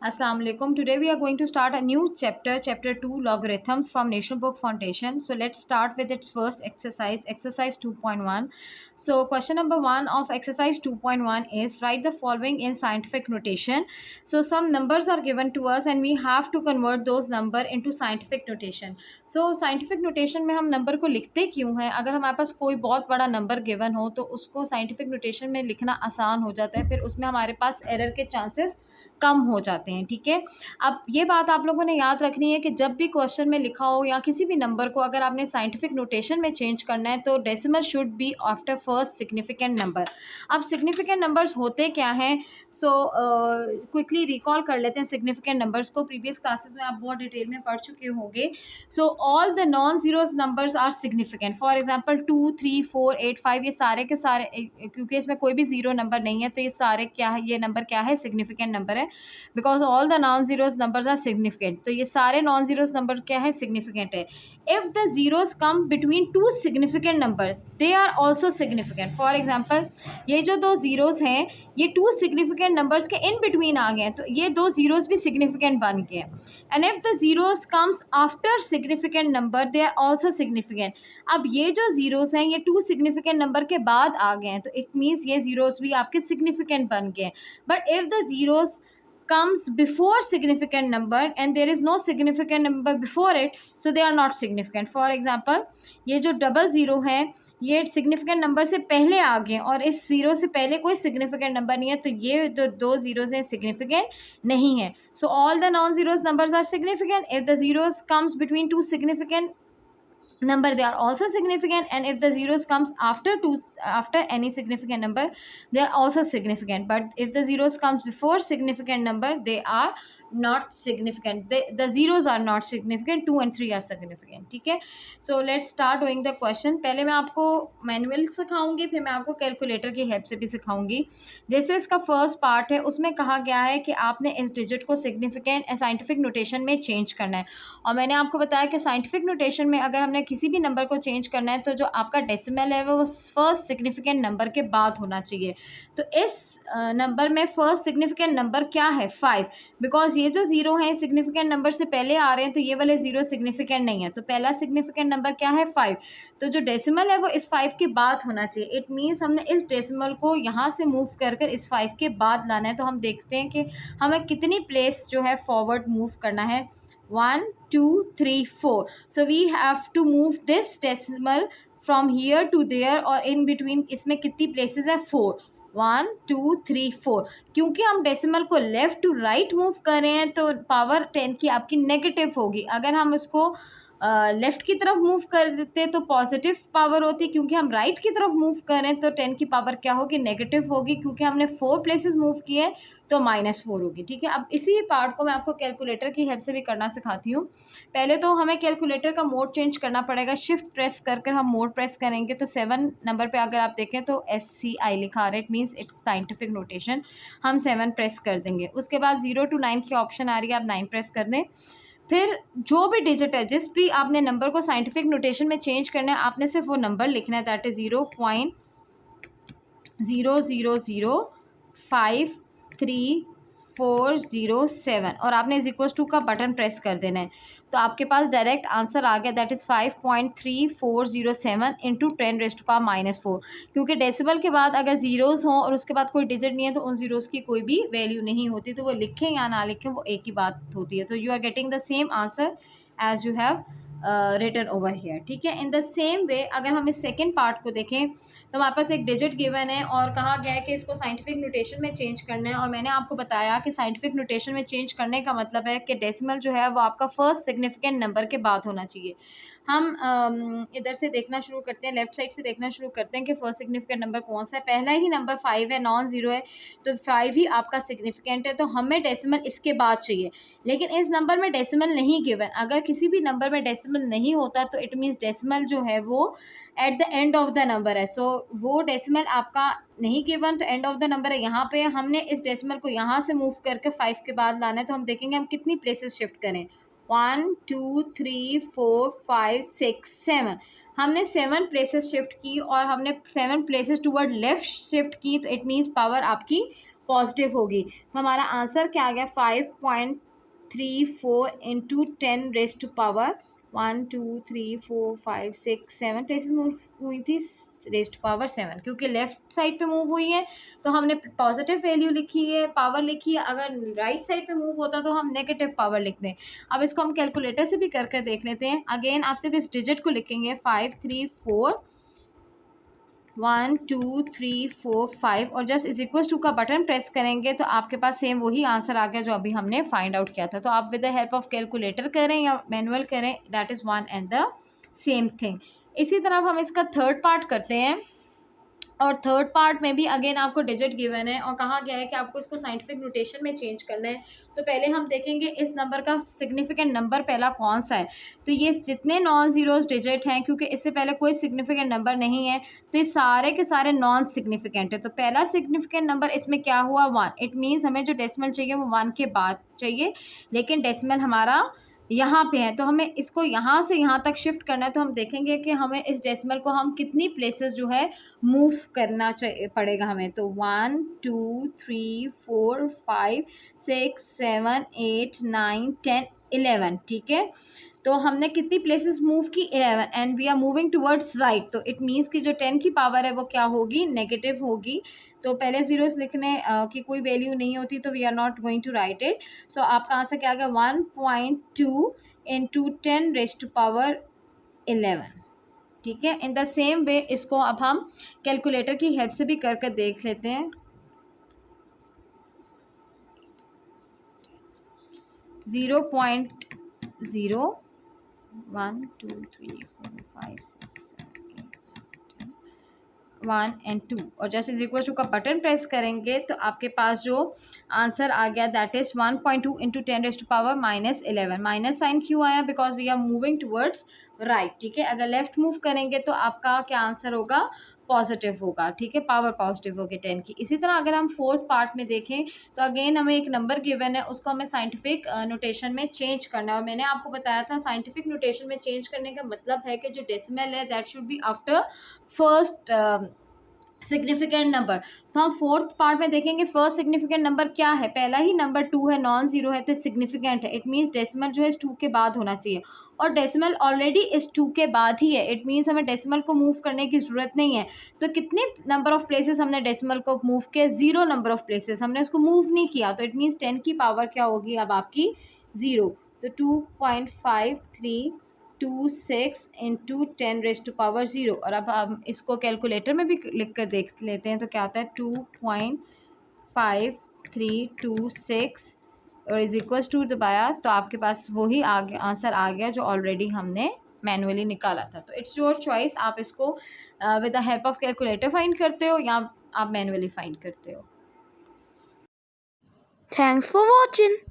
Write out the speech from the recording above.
Assalamu alaikum. Today we are going to start a new chapter 2, logarithms from National Book Foundation. So let's start with its first exercise 2.1. So question number 1 of exercise 2.1 is write the following in scientific notation. So some numbers are given to us and we have to convert those number into scientific notation. So scientific notation में हम number को लिखते क्यों हैं? अगर हमारे पास कोई बहुत बड़ा नंबर गिवन हो तो उसको साइंटिफिक नोटेशन में लिखना आसान हो जाता है, फिर उसमें हमारे पास एरर के चांसेस कम हो जाते हैं। ठीक है, अब ये बात आप लोगों ने याद रखनी है कि जब भी क्वेश्चन में लिखा हो या किसी भी नंबर को अगर आपने साइंटिफिक नोटेशन में चेंज करना है तो decimal should be after first significant number. अब सिग्निफिकेंट नंबर्स होते क्या हैं? सो क्विकली रिकॉल कर लेते हैं सिग्निफिकेंट नंबर्स को। प्रीवियस क्लासेस में आप बहुत डिटेल में पढ़ चुके होंगे। So all the non zeros numbers are significant. For example 2, 3, 4, 8, 5 ये सारे के सारे, क्योंकि इसमें कोई भी जीरो नंबर नहीं है तो ये सारे क्या है, ये नंबर क्या है, सिग्निफिकेंट नंबर है, because all the non zeros numbers are significant. तो ये सारे नॉन जीरोज नंबर क्या है, सिग्निफिकेंट है। If the zeros come between two significant number they are also significant. For example ये जो दो जीरोज हैं ये टू सिग्निफिकेंट नंबर्स के इन बिटवीन आ गए हैं तो ये दो जीरोज भी सिग्निफिकेंट बन गए। And if the zeros comes after significant number they are also significant. अब ये जो जीरोज हैं ये टू सिग्निफिकेंट नंबर के बाद आ गए हैं तो इट मीन्स ये जीरोज भी आपके सिग्निफिकेंट बन गए। But if the zeros comes before significant number and there is no significant number before it, so they are not significant. For example ये जो डबल ज़ीरो है ये सिग्निफिकेंट नंबर से पहले आ गए और इस ज़ीरो से पहले कोई सिग्निफिकेंट नंबर नहीं है तो ये जो दो ज़ीरोज़ हैं सिग्निफिकेंट नहीं है। So all the non zeros numbers are significant if the zeros comes between two significant number they are also significant, and if the zeros comes after any significant number they are also significant, but if the zeros comes before significant number they are not significant. The zeros are not significant, 2 and 3 are significant. ठीक है, so let's start doing the question. पहले मैं आपको manual सिखाऊंगी फिर मैं आपको calculator की help से भी सिखाऊंगी। जैसे इसका फर्स्ट पार्ट है उसमें कहा गया है कि आपने इस डिजिट को सिग्निफिकेंट साइंटिफिक नोटेशन में चेंज करना है, और मैंने आपको बताया कि साइंटिफिक नोटेशन में अगर हमने किसी भी नंबर को चेंज करना है तो जो आपका डेसिमल है वो फर्स्ट सिग्निफिकेंट नंबर के बाद होना चाहिए। तो इस नंबर में फर्स्ट सिग्निफिकेंट नंबर क्या है, 5, बिकॉज ये जो ज़ीरो है सिग्निफिकेंट नंबर से पहले आ रहे हैं तो ये वाले ज़ीरो सिग्निफिकेंट नहीं है, तो पहला सिग्निफिकेंट नंबर क्या है, 5। तो जो डेसिमल है वो इस 5 के बाद होना चाहिए। इट मीन्स हमने इस डेसिमल को यहाँ से मूव कर कर इस 5 के बाद लाना है। तो हम देखते हैं कि हमें कितनी प्लेस जो है फॉरवर्ड मूव करना है, 1 2 3 4। So we have to move this decimal from here to there, और in between इसमें कितनी प्लेसेस है, 4, 1 2 3 4। क्योंकि हम डेसिमल को लेफ़्ट टू राइट मूव कर रहे हैं तो पावर 10 की आपकी नेगेटिव होगी। अगर हम उसको लेफ़्ट की तरफ मूव कर देते तो पॉजिटिव पावर होती है, क्योंकि हम राइट की तरफ मूव कर रहे हैं तो 10 की पावर क्या होगी, नेगेटिव होगी, क्योंकि हमने 4 प्लेसेस मूव किए तो -4 होगी। ठीक है, अब इसी पार्ट को मैं आपको कैलकुलेटर की हेल्प से भी करना सिखाती हूँ। पहले तो हमें कैलकुलेटर का मोड चेंज करना पड़ेगा, शिफ्ट प्रेस कर कर हम मोड प्रेस करेंगे तो 7 नंबर पे अगर आप देखें तो SCI लिखा आ रहा है, it means it's scientific notation. हम 7 प्रेस कर देंगे, उसके बाद 0 to 9 की ऑप्शन आ रही है, आप 9 प्रेस कर दें। फिर जो भी डिजिट है जिस भी आपने नंबर को साइंटिफिक नोटेशन में चेंज करना है आपने सिर्फ वो नंबर लिखना है, दैट इज़ 0.0005347 और आपने इज इक्वल्स टू का बटन प्रेस कर देना है तो आपके पास डायरेक्ट आंसर आ गया, दैट इज़ 5.3407 इंटू 10⁻⁻4। क्योंकि डेसिमल के बाद अगर ज़ीरोज़ हों और उसके बाद कोई डिजिट नहीं है तो उन ज़ीरोज़ की कोई भी वैल्यू नहीं होती, तो वो लिखें या ना लिखें वो एक ही बात होती है। तो you are getting the same answer as you have written over here. ठीक है, इन द सेम वे अगर हम इस सेकेंड पार्ट को देखें तो हमारे पास एक डिजिट गिवन है और कहा गया है कि इसको साइंटिफिक नोटेशन में चेंज करना है, और मैंने आपको बताया कि साइंटिफिक नोटेशन में चेंज करने का मतलब है कि डेसिमल जो है वो आपका फर्स्ट सिग्निफिकेंट नंबर के बाद होना चाहिए। हम इधर से देखना शुरू करते हैं, लेफ्ट साइड से देखना शुरू करते हैं कि फर्स्ट सिग्निफिकेंट नंबर कौन सा है। पहला ही नंबर 5 है, नॉन ज़ीरो है, तो 5 ही आपका सिग्निफिकेंट है, तो हमें डेसिमल इसके बाद चाहिए। लेकिन इस नंबर में डेसिमल नहीं गिवन, अगर किसी भी नंबर में डेसिमल नहीं होता तो इट मीन्स डेसिमल जो है वो at the end of the number है। सो वो डेसिमल आपका नहीं गिवन तो एंड ऑफ द नंबर है। यहाँ पे हमने इस डेसिमल को यहाँ से मूव करके 5 के बाद लाना है, तो हम देखेंगे हम कितनी प्लेसेस शिफ्ट करें, 1 2 3 4 5 6 7। हमने 7 प्लेसेस शिफ्ट की और हमने 7 प्लेसेस टूवर्ड लेफ्ट शिफ्ट की, तो इट मीन्स पावर आपकी पॉजिटिव होगी। तो हमारा आंसर क्या आ गया 5.34 into 10 raise to power 1 2 3 4 5 6 7 places move हुई थी रेज़ टू पावर 7, क्योंकि लेफ्ट साइड पे मूव हुई है तो हमने पॉजिटिव वैल्यू लिखी है, पावर लिखी है। अगर राइट साइड पे मूव होता तो हम नेगेटिव पावर लिखते हैं। अब इसको हम कैलकुलेटर से भी करके देख लेते हैं। अगेन आप सिर्फ इस डिजिट को लिखेंगे 5 3 4 1 2 3 4 5 और जस्ट इज इक्वल टू का बटन प्रेस करेंगे तो आपके पास सेम वही आंसर आ गया जो अभी हमने फाइंड आउट किया था। तो आप with the help of calculator करें या मैनुअल करें, that is one and the same thing. इसी तरह हम इसका थर्ड पार्ट करते हैं और थर्ड पार्ट में भी अगेन आपको डिजिट गिवन है और कहा गया है कि आपको इसको साइंटिफिक नोटेशन में चेंज करना है। तो पहले हम देखेंगे इस नंबर का सिग्निफिकेंट नंबर पहला कौन सा है। तो ये जितने नॉन ज़ीरोज़ डिजिट हैं, क्योंकि इससे पहले कोई सिग्निफिकेंट नंबर नहीं है तो ये सारे के सारे नॉन सिग्निफिकेंट है। तो पहला सिग्निफिकेंट नंबर इसमें क्या हुआ 1। इट मीन्स हमें जो डेसिमल चाहिए वो 1 के बाद चाहिए, लेकिन डेसिमल हमारा यहाँ पे है तो हमें इसको यहाँ से यहाँ तक शिफ्ट करना है। तो हम देखेंगे कि हमें इस डेसिमल को हम कितनी प्लेसेस जो है मूव करना पड़ेगा हमें। तो 1 2 3 4 5 6 7 8 9 10 11, ठीक है। तो हमने कितनी प्लेसेस मूव की 11 and we are moving towards right. तो इट मीन्स कि जो 10 की पावर है वो क्या होगी, नेगेटिव होगी। तो पहले ज़ीरोस लिखने की कोई वैल्यू नहीं होती तो we are not going to write it. So आपका आंसर क्या आ गया 1.2 इंटू 10 रेज़ टू पावर 11, ठीक है। इन द सेम वे इसको अब हम कैलकुलेटर की हेल्प से भी करके देख लेते हैं। 0.0 1 2 3 4 5 6 7 8 1 एंड 2 और जैसे इज इक्वल टू का बटन प्रेस करेंगे तो आपके पास जो आंसर आ गया that is 1.2 into 10 raise to power -11। Minus sign क्यों आया, because we are moving towards right, ठीक है। अगर लेफ्ट मूव करेंगे तो आपका क्या आंसर होगा, पॉजिटिव होगा, ठीक है, पावर पॉजिटिव होगी 10 की। इसी तरह अगर हम फोर्थ पार्ट में देखें तो अगेन हमें एक नंबर गिवन है, उसको हमें साइंटिफिक नोटेशन में चेंज करना है। और मैंने आपको बताया था साइंटिफिक नोटेशन में चेंज करने का मतलब है कि जो डेसिमल है that should be after first significant number. तो हम फोर्थ पार्ट में देखेंगे फर्स्ट सिग्निफिकेंट नंबर क्या है, पहला ही नंबर 2 है, नॉन ज़ीरो है तो सिग्निफिकेंट है। इट मीन्स डेसिमल जो है इस 2 के बाद होना चाहिए और डेसिमल ऑलरेडी इस 2 के बाद ही है। इट मीन्स हमें डेसिमल को मूव करने की ज़रूरत नहीं है। तो कितने नंबर ऑफ प्लेसेस हमने डेसिमल को मूव किया, 0 नंबर ऑफ प्लेसेस, हमने उसको मूव नहीं किया। तो इट मीन्स 10 की पावर क्या होगी अब आपकी 0। तो 2.5326 इंटू 10 रेज़ टू पावर 0। और अब हम इसको कैलकुलेटर में भी लिख कर देख लेते हैं तो क्या आता है 2.5326 और इज इक्वल्स टू दबाया तो आपके पास वही आंसर आ गया जो ऑलरेडी हमने मैनुअली निकाला था। तो इट्स योर चॉइस, आप इसको with the help of calculator find करते हो या आप मैनुअली फाइंड करते हो। Thanks for watching.